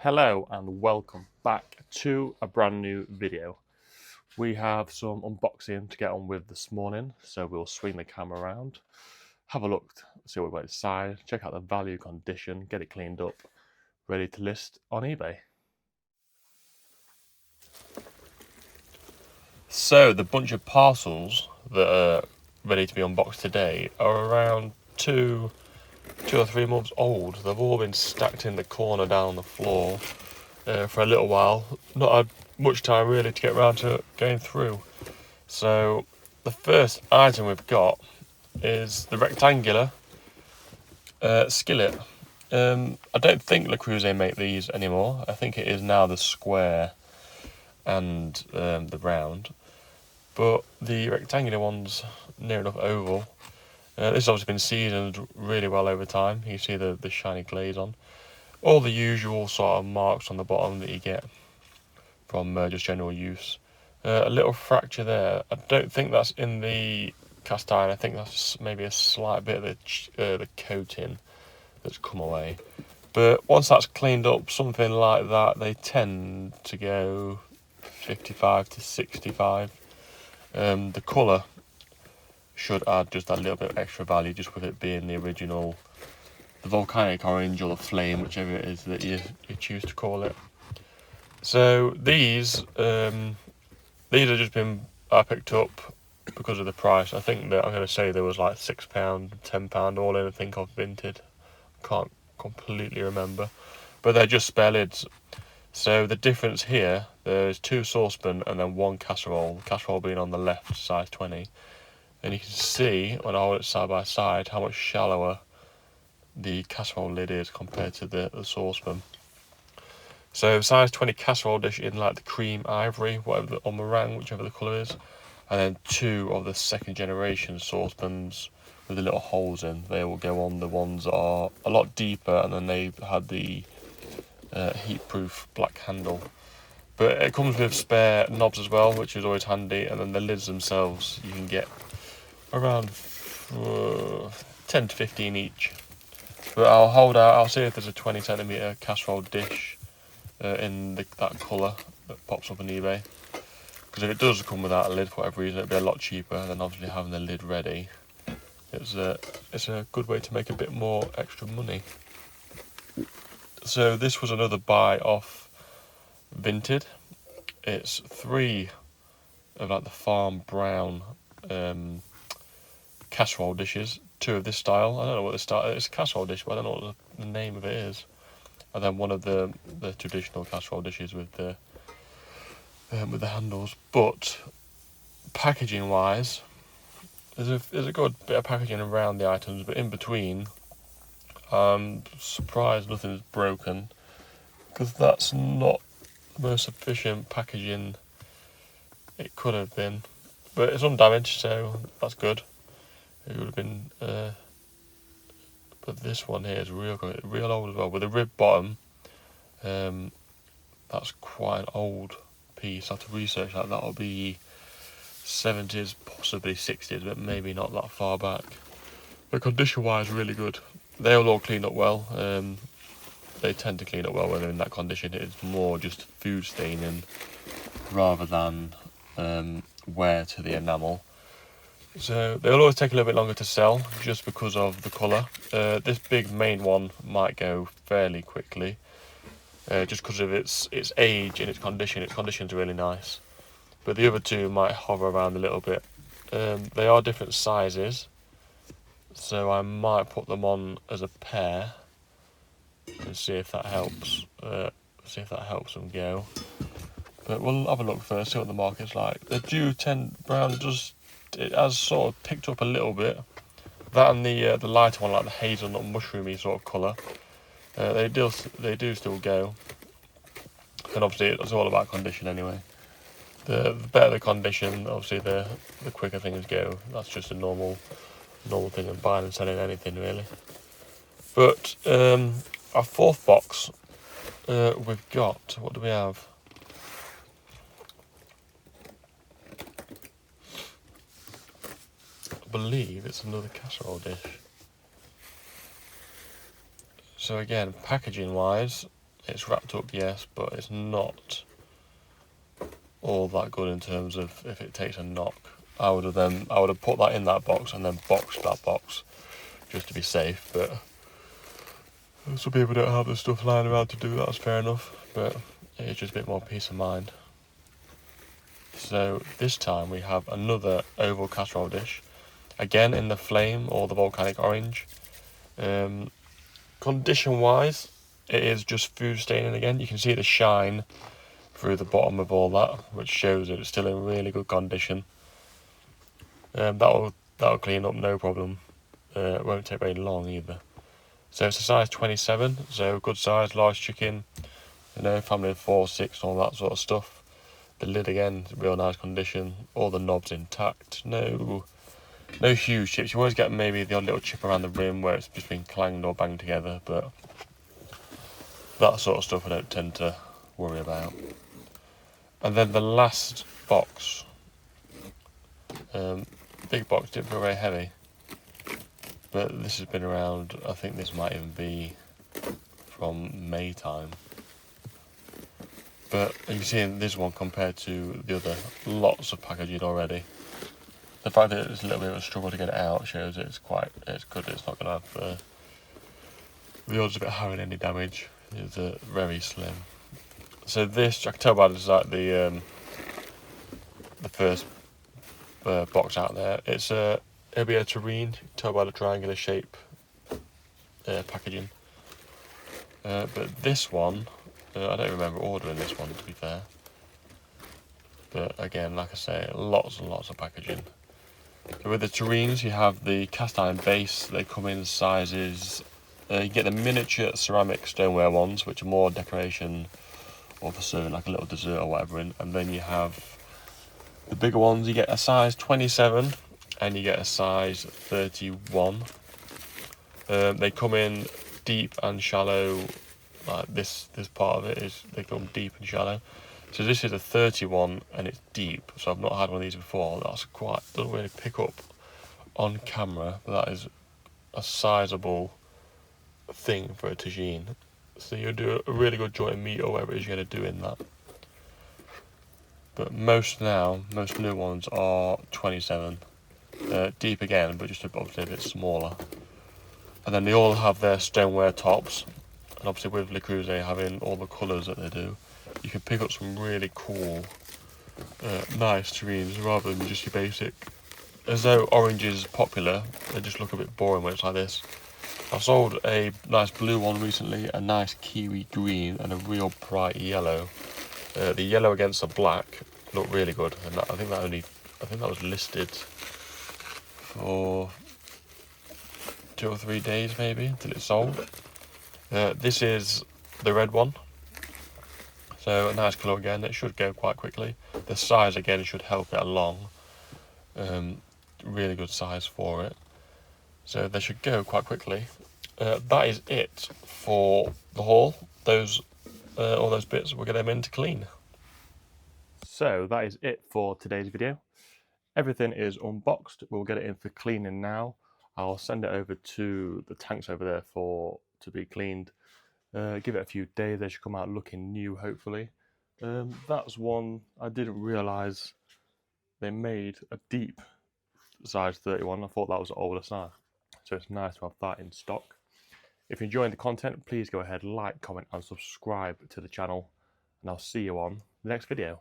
Hello and welcome back to a brand new video. We have some unboxing to get on with this morning, so we'll swing the camera around, have a look, see what we've got inside, check out the value, condition, get it cleaned up, ready to list on eBay. So the bunch of parcels that are ready to be unboxed today are around two or 3 months old. They've all been stacked in the corner down on the floor for a little while. Not had much time really to get around to going through. So the first item we've got is the rectangular skillet. I don't think Le Creuset make these anymore. I think it is now the square and the round. But the rectangular one's near enough oval. This has obviously been seasoned really well over time. You see the shiny glaze on. All the usual sort of marks on the bottom that you get from just general use. A little fracture there. I don't think that's in the cast iron. I think that's maybe a slight bit of the coating that's come away. But once that's cleaned up, something like that, they tend to go 55 to 65. The colour should add just that little bit of extra value, just with it being the original, the volcanic orange or the flame, whichever it is that you choose to call it. So these have just been I picked up because of the price. I think that I'm going to say there was like £6, £10 all in. I think I've vinted. Can't completely remember, but they're just spare lids. So the difference here, there's 2 saucepans and then 1 casserole. The casserole being on the left, size 20. And you can see when I hold it side by side how much shallower the casserole lid is compared to the saucepan. So size 20 casserole dish in like the cream ivory, whatever, or meringue, whichever the colour is. And then 2 of the second generation saucepans with the little holes in. They will go on the ones that are a lot deeper, and then they've had the heat-proof black handle. But it comes with spare knobs as well, which is always handy. And then the lids themselves, you can get around 10 to 15 each. But I'll hold out. I'll see if there's a 20cm casserole dish in that colour that pops up on eBay. Because if it does come without a lid for whatever reason, it'll be a lot cheaper than obviously having the lid ready. It's a good way to make a bit more extra money. So this was another buy off Vinted. It's 3 of like the farm brown casserole dishes, 2 of this style. I don't know what this style. It's a casserole dish, but I don't know what the name of it is. And then 1 of the traditional casserole dishes with the handles. But packaging wise, there's a good bit of packaging around the items, but in between, I'm surprised nothing's broken, because that's not the most efficient packaging it could have been. But it's undamaged, so that's good. It would have been, but this one here is real good, real old as well, with a rib bottom. That's quite an old piece. I have to research that. That'll be 70s, possibly 60s, but maybe not that far back. But condition-wise, really good. They'll all clean up well. They tend to clean up well when they're in that condition. It's more just food staining rather than wear to the enamel. So they'll always take a little bit longer to sell just because of the colour. This big main one might go fairly quickly, just because of its age and its condition. Its condition's really nice. But the other 2 might hover around a little bit. They are different sizes, so I might put them on as a pair and see if that helps. See if that helps them go. But we'll have a look first, see what the market's like. The Dew 10 brown it has sort of picked up a little bit. That and the lighter one, like the hazelnut mushroomy sort of colour, they do still go. And obviously it's all about condition anyway. The better the condition, obviously the quicker things go. That's just a normal thing of buying and selling anything really. But our 4th box, we've got, what do we have? I believe it's another casserole dish. So again, packaging wise, It's wrapped up, yes, but it's not all that good in terms of if it takes a knock. I would have put that in that box and then boxed that box just to be safe, but some people don't have the stuff lying around to do that, that's fair enough, but it's just a bit more peace of mind. So this time we have another oval casserole dish, again in the flame or the volcanic orange. Condition wise, it is just food staining again. You can see the shine through the bottom of all that, which shows that it's still in really good condition. That'll clean up no problem. It won't take very long either. So it's a size 27, so good size, large chicken, you know, family of 4, 6, all that sort of stuff. The lid again, real nice condition. All the knobs intact. No huge chips. You always get maybe the odd little chip around the rim where it's just been clanged or banged together, but that sort of stuff I don't tend to worry about. And then the last box, big box, didn't feel very heavy, but this has been around. I think this might even be from May time. But you can see in this one compared to the other, lots of packaging already. The fact that it's a little bit of a struggle to get it out shows it's good. It's not going to have the odds of it having any damage. It's very slim. So this, I can tell by the first box out there. It'll be a terrine. You can tell by the triangular shape packaging. But this one, I don't remember ordering this one to be fair. But again, like I say, lots and lots of packaging. So with the terrines, you have the cast iron base. They come in sizes. You get the miniature ceramic stoneware ones, which are more decoration or for serving like a little dessert or whatever in. And then you have the bigger ones. You get a size 27 and you get a size 31. They come in deep and shallow. Like this part of it is, they come deep and shallow. So this is a 31 and it's deep. So I've not had one of these before. Doesn't really pick up on camera, but that is a sizable thing for a tagine. So you'll do a really good joint of meat or whatever it is you're going to do in that. But most new ones are 27. Deep again, but just obviously a bit smaller. And then they all have their stoneware tops. And obviously with Le Creuset having all the colours that they do, you can pick up some really cool, nice terrines rather than just your basic. As though orange is popular, they just look a bit boring when it's like this. I sold a nice blue one recently, a nice kiwi green, and a real bright yellow. The yellow against the black looked really good, and I think that was listed for 2 or 3 days maybe until it's sold. This is the red one, so a nice colour again. It should go quite quickly. The size again should help it along. Really good size for it, so they should go quite quickly. That is it for the haul. All those bits, we'll get them in to clean. So that is it for today's video. Everything is unboxed. We'll get it in for cleaning now. I'll send it over to the tanks over there to be cleaned. Give it a few days. They should come out looking new, hopefully. That's one I didn't realise they made a deep size 31. I thought that was an older size. So it's nice to have that in stock. If you're enjoying the content, please go ahead, like, comment and subscribe to the channel. And I'll see you on the next video.